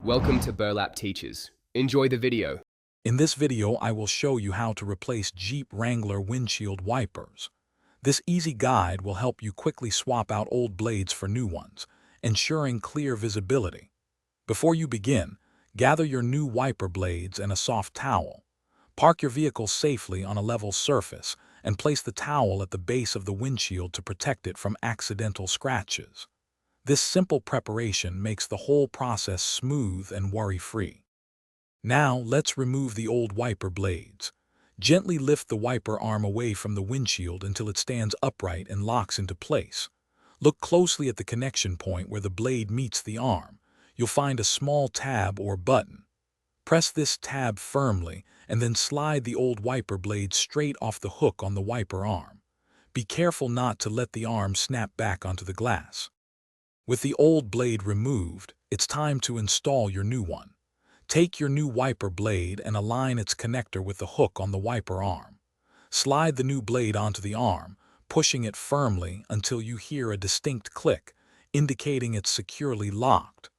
Welcome to Burlap Teachers. Enjoy the video. In this video, I will show you how to replace Jeep Wrangler windshield wipers. This easy guide will help you quickly swap out old blades for new ones, ensuring clear visibility. Before you begin, gather your new wiper blades and a soft towel. Park your vehicle safely on a level surface and place the towel at the base of the windshield to protect it from accidental scratches. This simple preparation makes the whole process smooth and worry-free. Now, let's remove the old wiper blades. Gently lift the wiper arm away from the windshield until it stands upright and locks into place. Look closely at the connection point where the blade meets the arm. You'll find a small tab or button. Press this tab firmly and then slide the old wiper blade straight off the hook on the wiper arm. Be careful not to let the arm snap back onto the glass. With the old blade removed, it's time to install your new one. Take your new wiper blade and align its connector with the hook on the wiper arm. Slide the new blade onto the arm, pushing it firmly until you hear a distinct click, indicating it's securely locked.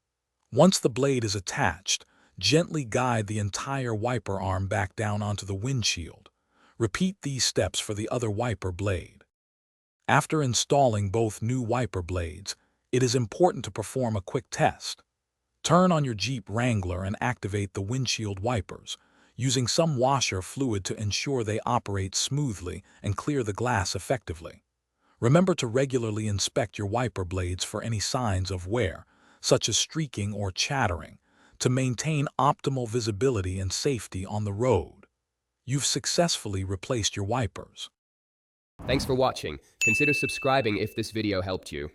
Once the blade is attached, gently guide the entire wiper arm back down onto the windshield. Repeat these steps for the other wiper blade. After installing both new wiper blades, it is important to perform a quick test. Turn on your Jeep Wrangler and activate the windshield wipers, using some washer fluid to ensure they operate smoothly and clear the glass effectively. Remember to regularly inspect your wiper blades for any signs of wear, such as streaking or chattering, to maintain optimal visibility and safety on the road. You've successfully replaced your wipers. Thanks for watching. Consider subscribing if this video helped you.